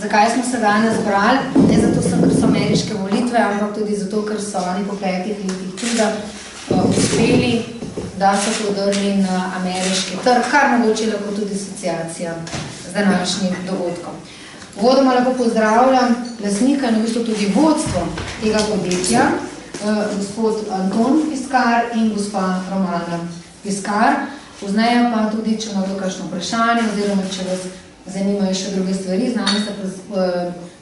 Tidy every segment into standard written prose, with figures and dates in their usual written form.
Zakaj smo se danes zbrali? Ne zato, ker so ameriške volitve, ampak tudi zato, ker so oni po 5 letih čuda uspeli, da so podrli na ameriški trg, kar mogoče lahko tudi asociacija z današnjim dogodkom. Uvodoma lahko pozdravljam lastnika in v bistvu tudi vodstvo tega podjetja, gospod Anton Piskar in gospa Romana Piskar. Pozneje pa tudi, če imate kakšno vprašanje, oziroma če vas zanimajo še druge stvari, z nami sta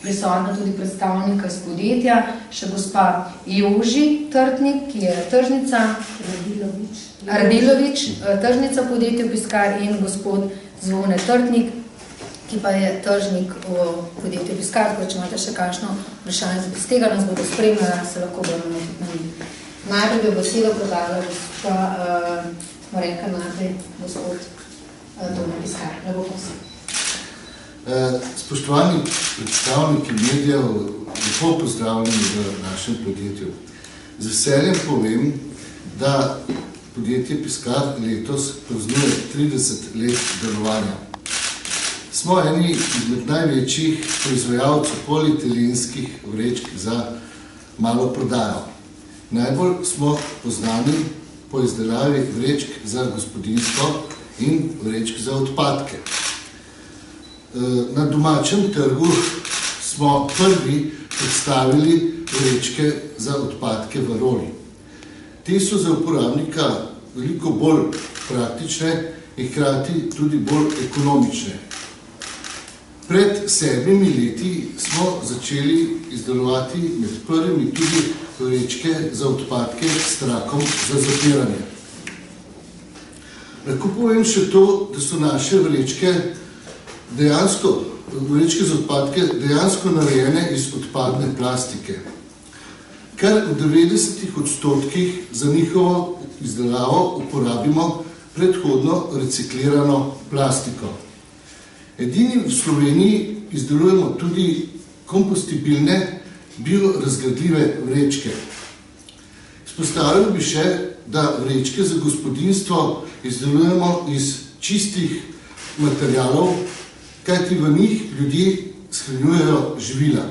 prisotna tudi predstavnika iz podjetja, še gospa Joži Trtnik, ki je tržnica, Radilovič, tržnica v podjetju Piskar, in gospod Zvone Trtnik, ki pa je tržnik v podjetju Piskar, tako če imate še kakšno vprašanje, iz tega nas bodo spremljali, se lahko bomo tudi na njih. Najprej bi besedo podala gospa, smo rekli najprej gospod Tone Piskar. Lepo prosim. Spoštovani predstavniki medijev, lepo pozdravljeni v našem podjetju. Z veseljem povem, da podjetje Piskar letos praznuje 30 let delovanja. Smo eni izmed največjih proizvajalcev polietelenskih vrečk za malo prodajo. Najbolj smo poznani po izdelavi vrečk za gospodinjstvo in vrečk za odpadke. Na domačem trgu smo prvi predstavili vrečke za odpadke v roli. Te so za uporabnika veliko bolj praktične in hkrati tudi bolj ekonomične. Pred 7 leti smo začeli izdelovati med prvimi tudi vrečke za odpadke s trakom za zapiranje. Lahko povem še to, da so naše vrečke za odpadke dejansko narejene iz odpadne plastike. Kar v 90% za njihovo izdelavo uporabimo predhodno reciklirano plastiko. Edini v Sloveniji izdelujemo tudi kompostibilne, biorazgradljive vrečke. Izpostavil bi še, da vrečke za gospodinjstvo izdelujemo iz čistih materialov, kajti v njih ljudje shranjujejo živila.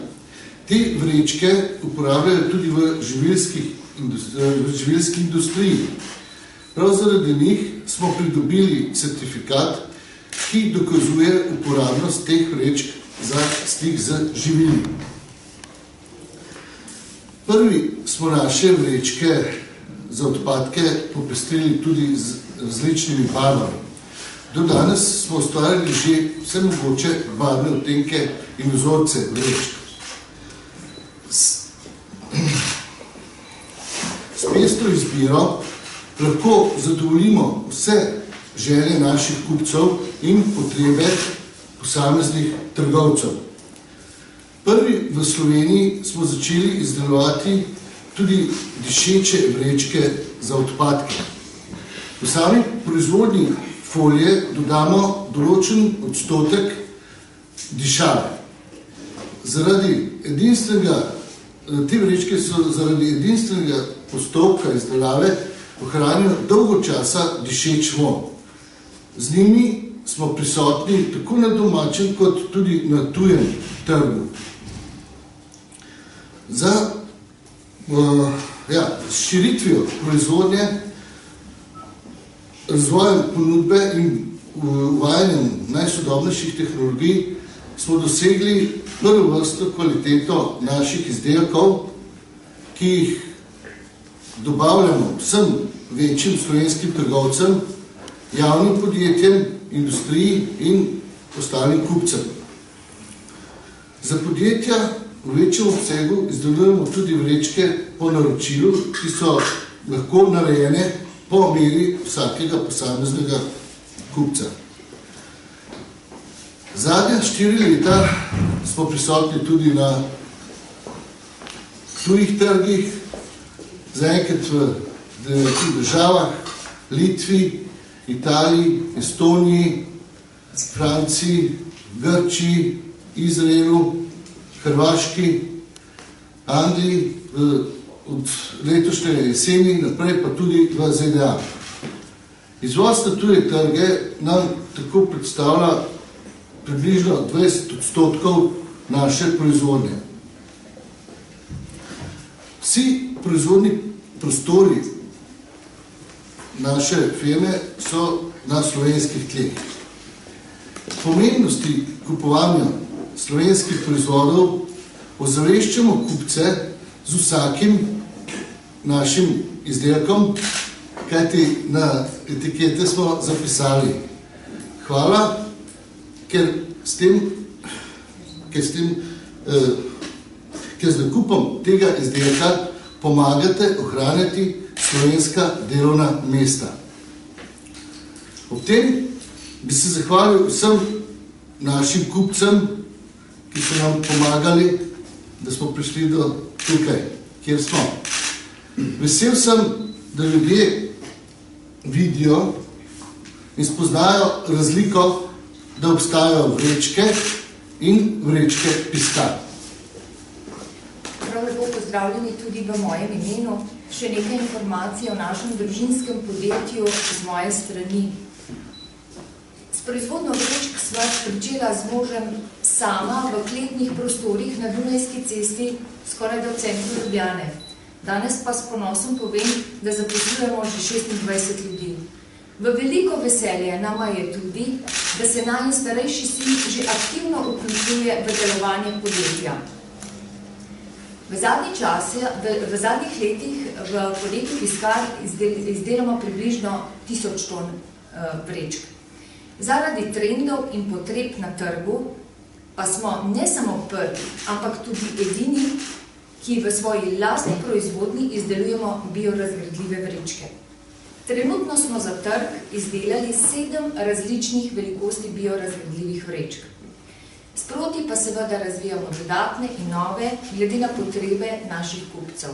Te vrečke uporabljajo tudi v živilski industriji. Prav zaradi njih smo pridobili certifikat, ki dokazuje uporabnost teh vrečk za stik z živili. Prvi smo naše vrečke za odpadke popestrili tudi z različnimi barvami. Do danes smo ustvarili že vse mogoče barvne odtenke in vzorce vrečk. S pestro izbiro lahko zadovoljimo vse želje naših kupcev in potrebe posameznih trgovcev. Prvi v Sloveniji smo začeli izdelovati tudi dišeče vrečke za odpadke. V sami proizvodnji folije dodamo določen odstotek dišave. Te vrečke so zaradi edinstvenega postopka izdelave ohranijo dolgo časa dišeč vonj. Z njimi smo prisotni tako na domačem, kot tudi na tujem trgu. S širitvijo proizvodnje, razvojem ponudbe in uvajanjem najsodobnejših tehnologij smo dosegli prvo vrsto kvaliteto naših izdelkov, ki jih dobavljamo vsem večjim slovenskim trgovcem, javnim podjetjem, industriji in ostalim kupcem. Za podjetja v večjem obsegu izdelujemo tudi vrečke po naročilu, ki so lahko narejene po meri vsakega posameznega kupca. Zadnja 4 leta smo prisotni tudi na tujih trgih, zaenkrat v 9 državah, Litvi, Italiji, Estoniji, Franciji, Grčiji, Izraelu, Hrvaški, Angliji, od letošnje jeseni naprej pa tudi v ZDA. Izvoz na tuje trge nam tako predstavlja približno 20% naše proizvodnje. Vsi proizvodni prostori naše firme so na slovenskih tleh. Pomembnosti kupovanja slovenskih proizvodov ozaveščamo kupce z vsakim našim izdelkom, kajti na etikete smo zapisali hvala, ker z nakupom tega izdelka pomagate ohranjati slovenska delovna mesta. Ob tem bi se zahvalil vsem našim kupcem, ki so nam pomagali, da smo prišli do tukaj, kjer smo. Vesel sem, da ljudje vidijo in spoznajo razliko, da obstajajo vrečke in vrečke Piskar. Prav lepo pozdravljeni tudi v mojem imenu. Še nekaj informacij o našem družinskem podjetju z moje strani. S proizvodno vrečk sva pričela z možem sama v kletnih prostorih na Dunajski cesti, skoraj do centru Ljubljane. Danes pa s ponosom povem, da zaposlujemo že 26 ljudi. V veliko veselje nama je tudi, da se najin starejši sin že aktivno vključuje v delovanje podjetja. V zadnjih letih v podjetju Piskar izdelamo približno 1000 ton vrečk. Zaradi trendov in potreb na trgu pa smo ne samo prvi, ampak tudi edini, ki v svoji lastni proizvodnji izdelujemo biorazgradljive vrečke. Trenutno smo za trg izdelali 7 različnih velikosti biorazgradljivih vrečk. Sproti pa seveda razvijamo dodatne in nove, glede na potrebe naših kupcev.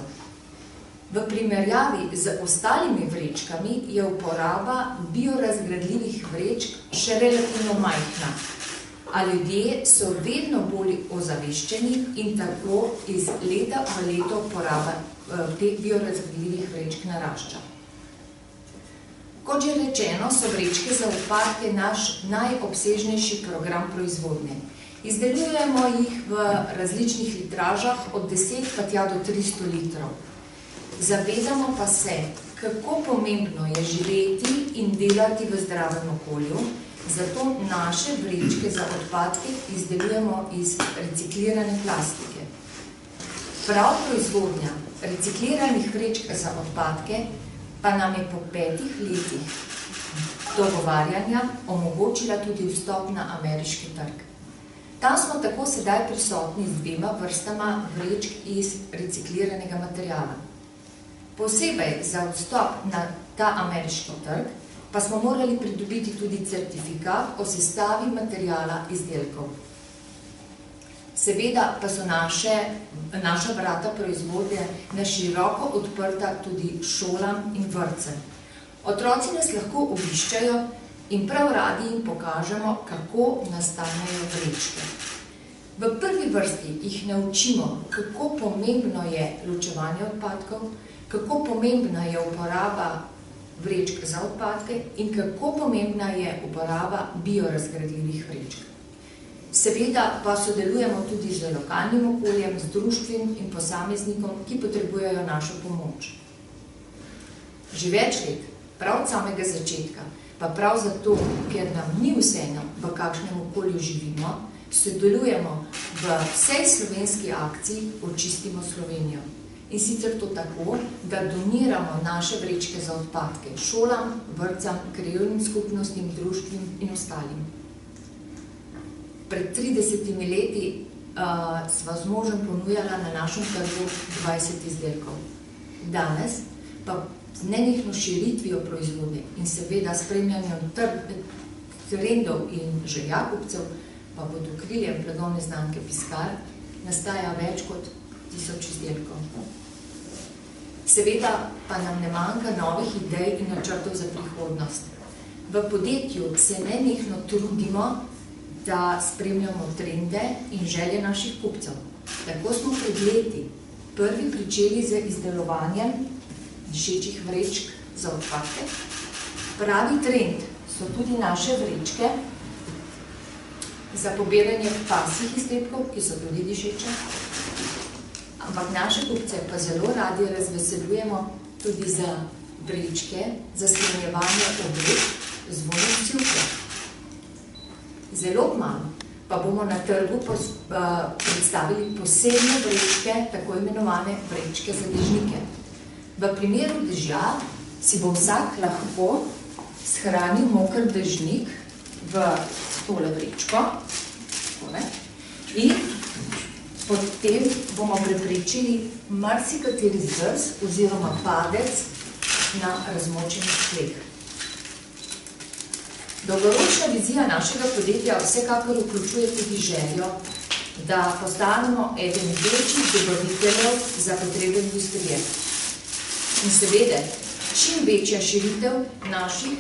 V primerjavi z ostalimi vrečkami je uporaba biorazgradljivih vrečk še relativno majhna, a ljudje so vedno bolj ozaveščeni in tako iz leta v leto poraba teh biorazgradljivih vrečk narašča. Kot že rečeno, so vrečke za odpadke naš najobsežnejši program proizvodnje. Izdelujemo jih v različnih litražah od 10 pa tja do 300 litrov. Zavedamo pa se, kako pomembno je živeti in delati v zdravem okolju, zato naše vrečke za odpadke izdelujemo iz reciklirane plastike. Prav proizvodnja recikliranih vrečk za odpadke pa nam je po 5 letih dogovarjanja omogočila tudi vstop na ameriški trg. Tam smo tako sedaj prisotni z 2 vrstama vrečk iz recikliranega materijala. Posebej za vstop na ta ameriški trg pa smo morali pridobiti tudi certifikat o sestavi materijala izdelkov. Seveda pa so naša vrata proizvodnje na široko odprta tudi šolam in vrtcem. Otroci nas lahko obiščajo in prav radi jim pokažemo, kako nastanejo vrečke. V prvi vrsti jih naučimo, kako pomembno je ločevanje odpadkov, kako pomembna je uporaba vrečk za odpadke in kako pomembna je uporaba biorazgradljivih vrečk. Seveda pa sodelujemo tudi z lokalnim okoljem, z društvom in posameznikom, ki potrebujejo našo pomoč. Že več let, prav od samega začetka, pa prav zato, ker nam ni vseeno, v kakšnem okolju živimo, sodelujemo v vsej slovenski akciji Očistimo Slovenijo. In sicer to tako, da doniramo naše vrečke za odpadke šolam, vrtcem, krajevnim skupnostim, društvom in ostalim. Pred 30 leti sva z možem ponujala na našem trgu 20 izdelkov. Danes pa z nenehno širitvijo proizvodnje in seveda spremljanjem trendov in želja kupcev, pa pod okriljem blagovne znamke Piskar nastaja več kot 1000 izdelkov. Seveda pa nam ne manjka novih idej in načrtov za prihodnost. V podjetju se nenehno trudimo, da spremljamo trende in želje naših kupcev. Tako smo pred leti prvi pričeli z izdelovanjem dišečih vrečk za odpadke. Pravi trend so tudi naše vrečke za pobiranje pasjih izdelkov, ki so tudi dišeče. Ampak naše kupce pa zelo radi razveseljujemo tudi za vrečke, za shranjevanje oblek z vonjem sivke. Zelo malo pa bomo na trgu predstavili posebne vrečke, tako imenovane vrečke za dežnike. V primeru dežja si bo vsak lahko shranil moker dežnik v tole vrečko in potem bomo preprečili marsikateri zdrs oziroma padec na razmočenih tleh. Dolgoročna vizija našega podjetja vsekakor vključuje tudi željo, da postanemo eden večjih dobaviteljev za potrebe industrije. In seveda, čim večja širitev naših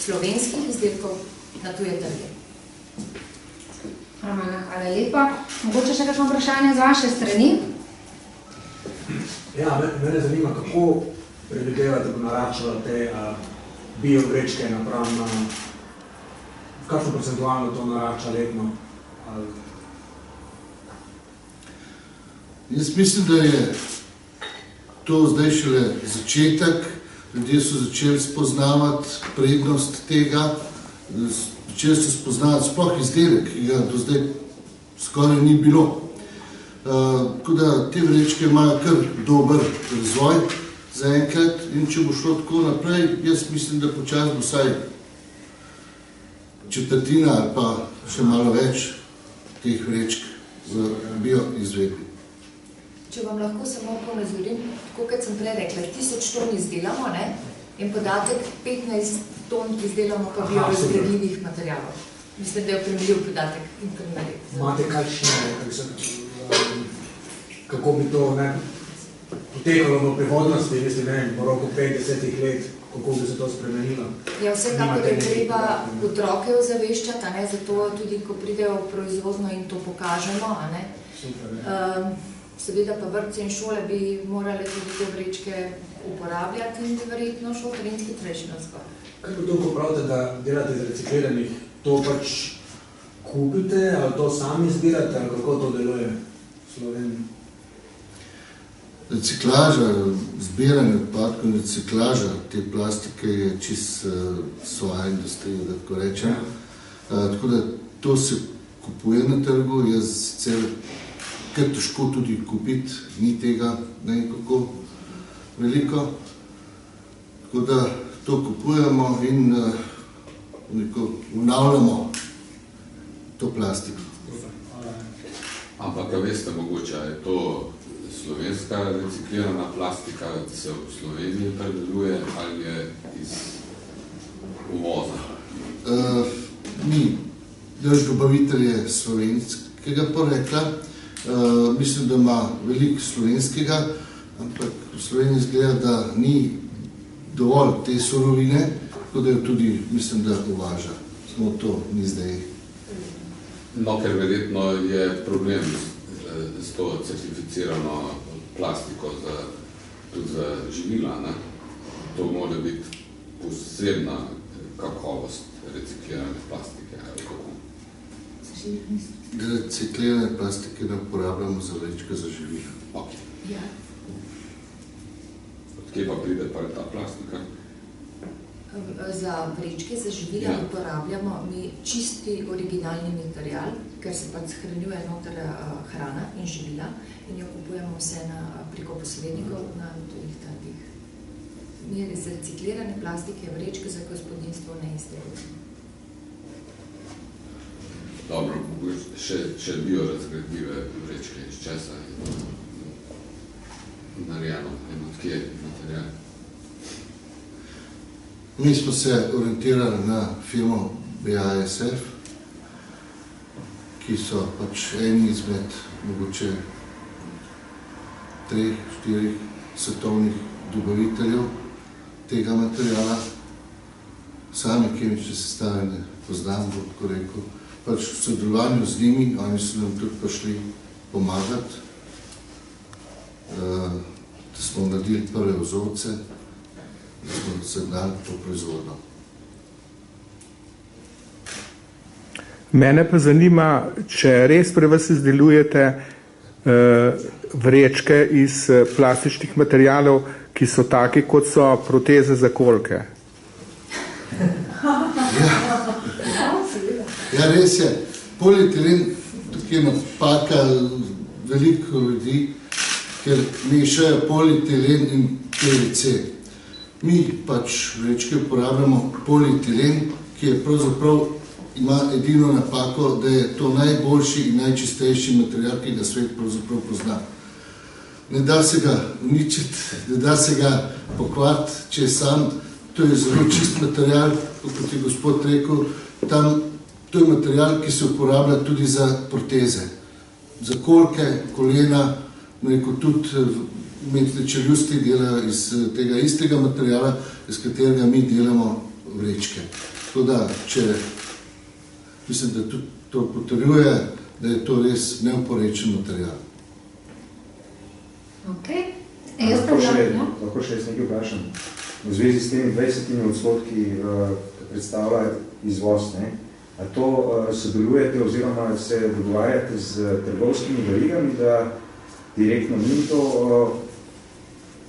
slovenskih izdelkov na tuje trge. Romana, hvala lepa. Mogoče še kakšno vprašanje z vaše strani? Ja, mene zanima, kako predvidevate, da bo naračala te biovrečke napram, kakšno procentualno to narača letno? Jaz mislim, da je to zdaj šele začetek. Ljudje so začeli spoznavati prednost tega, začeli so spoznavati sploh izdelek, ki ga do zdaj skoraj ni bilo. Tako da te vrečke imajo kar dober razvoj zaenkrat in če bo šlo tako naprej, jaz mislim, da počas bo vsaj četrtina ali pa še malo več teh vrečk v bioizvedbi. Če vam lahko samo ponazorim, tako kot sem prej rekla, 1000 ton izdelamo, in podatek 15 ton izdelamo pa biorazgradljivih materialov. Mislim, da je primerljiv podatek in primerljiv. Imate kako bi to potekalo v prihodnosti, v roku 5-10 let, kako bi se to spremenilo? Ja, vsekakor je treba otroke ozaveščati, zato tudi, ko pridejo v proizvodno in to pokažemo, seveda pa vrtci in šole bi morali tudi te vrečke uporabljati in bi verjetno šlo in hitrejši navzgor. Kako to, ko pravite, da delate iz recikliranih, to pač kupite ali to sami zbirate ali kako to deluje v Sloveniji? Reciklaža, zbiranje odpadkov in reciklaža te plastike je čist svoja industrija, da tako rečem. Tako da to se kupuje na trgu, jaz sicer kar težko tudi kupiti, ni tega nekako veliko. Tako da to kupujemo in vnavljamo to plastiko. Ampak, veste, mogoče je to slovenska reciklirana plastika, ki se v Sloveniji predeluje ali je iz uvoza? Ni. Naš dobavitelj je slovenskega porekla. Mislim, da ima veliko slovenskega, ampak v Sloveniji izgleda, da ni dovolj te surovine, tako da jo tudi, mislim, da uvaža. Samo to ni zdaj. No, ker verjetno je problem s to certificirano plastiko tudi za živila, to mora biti posebna kakovost reciklirane plastike, ali kako? Reciklirane plastike ne uporabljamo za vrečke za živila. Ok. Ja. Odkje pa pride pa ta plastika? Za vrečke za živila uporabljamo mi čisti originalni material, ker se pač shranjuje noter hrana in živila in jo kupujemo vse preko posrednikov na tujih trgih. Mi iz reciklirane plastike vrečke za gospodinstvo ne izdelujemo. Dobro, še biorazgradljive vrečke iz česa je narejeno in odkje material? Mi smo se orientirali na firmo BASF, ki so pač eni izmed mogoče 3-4 svetovnih dobaviteljev tega materiala. Same kemične sestave ne poznam, bo tako rekel. Pač v sodelovanju z njimi, oni so nam tudi prišli pomagati, da smo naredili prve vzorce, da smo se dali to proizvodno. Mene pa zanima, če res pri vas izdelujete vrečke iz plastičnih materialov, ki so taki, kot so proteze za kolke. Ja, res je. Polietilen, tukaj napaka veliko ljudi, ker mešajo polietilen in PVC. Mi pač vrečke uporabljamo polietilen, ki je pravzaprav ima edino napako, da je to najboljši in najčistejši material, ki ga svet pravzaprav pozna. Ne da se ga uničiti, ne da se ga pokvariti, če je sam. To je zelo čist material, kot je gospod rekel. To je material, ki se uporablja tudi za proteze. Za kolke, kolena, rekel, tudi umetne čeljusti delajo iz tega istega materiala, iz katerega mi delamo vrečke. Tako da, mislim, da tudi to potrjuje, da je to res neoporečen material. Ok. Lahko še jaz nekaj vprašam. V zvezi s temi 20%, ki predstavlja izvoz, a to sodelujete oziroma se dogovarjate z trgovskimi verigami, da direktno njim to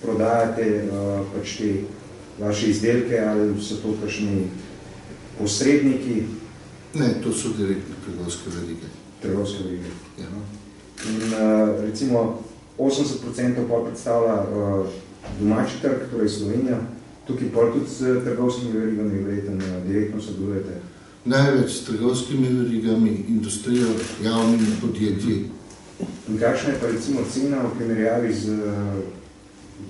prodajate pač te vaše izdelke, ali so to kakšni posredniki? Ne, to so direktne trgovske verige. Trgovske verige. Ja. In recimo 80% pa predstavlja domači trg, torej Slovenija. Tukaj pa tudi s trgovskimi verigami verjetno direktno sodelujete? Največ s trgovskimi verigami, industrijo, javnimi podjetji. In kakšna je pa recimo cena v primerjavi z,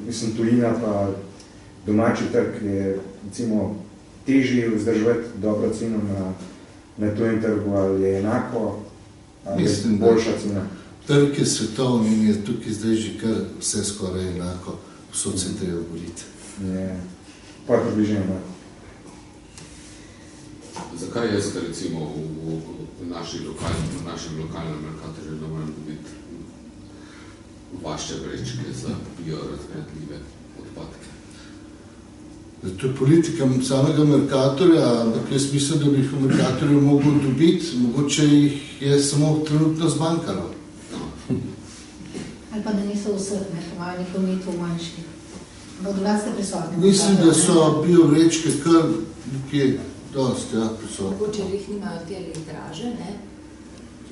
mislim, tujina pa domači trg, je recimo težje vzdržati dobro ceno na tujem trgu, ali je enako, ali je boljša cena? Trg je svetovni in je tukaj zdaj že kar vse skoraj enako, vso se treba boriti. Ne, pa je približno enako. Zakaj jaz, recimo, v našem lokalnem Mercatorju ne morem dobiti vaše vrečke za biorazgradljive odpadke? To je politika samega Mercatorja, ampak jaz mislim, da bi jih v Mercatorju mogel dobiti, mogoče jih je samo trenutno zmanjkalo. Ali pa da niso vseh, imajo nekaj umetov manjših. Od vas ste prisotni? Mislim, da so biovrečke kar nekje dosti, prisotni. Mogoče jih nimajo te litraže, ne?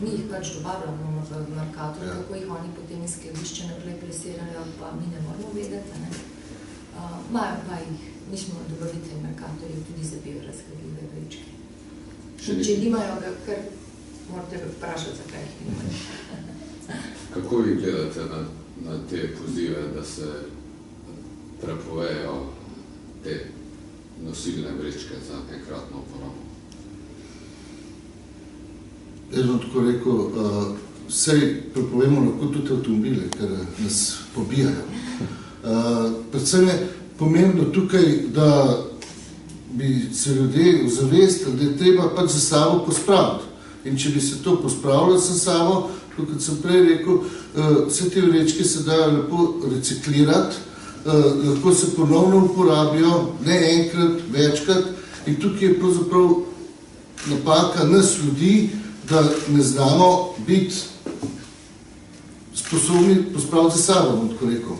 Mi jih pač dobavljamo v Mercatorju, kako jih oni potem iz skladišča naprej plesirajo, pa mi ne moramo vedeti, ne? Imajo pa jih, mi smo dobavitelji Mercatorju tudi za biorazgradljive vrečke. Če nimajo ga, kar morate vprašati, zakaj jih nimajo. Kako vi gledate na te pozive, da se prepovejo te nosilne vrečke za enkratno uporabo? Jaz bom tako rekel, sej prepovemo lahko tudi avtomobile, ker nas pobijajo. Predvsem je pomembno tukaj, da bi se ljudje ozavestili, da je treba pač za sabo pospraviti. In če bi se to pospravilo za sabo, kot sem prej rekel, vse te vrečke se dajo lepo reciklirati, lahko se ponovno uporabijo, ne enkrat, večkrat. In tukaj je pravzaprav napaka nas ljudi, da ne znamo biti sposobni pospraviti za sabo, bom tako rekel.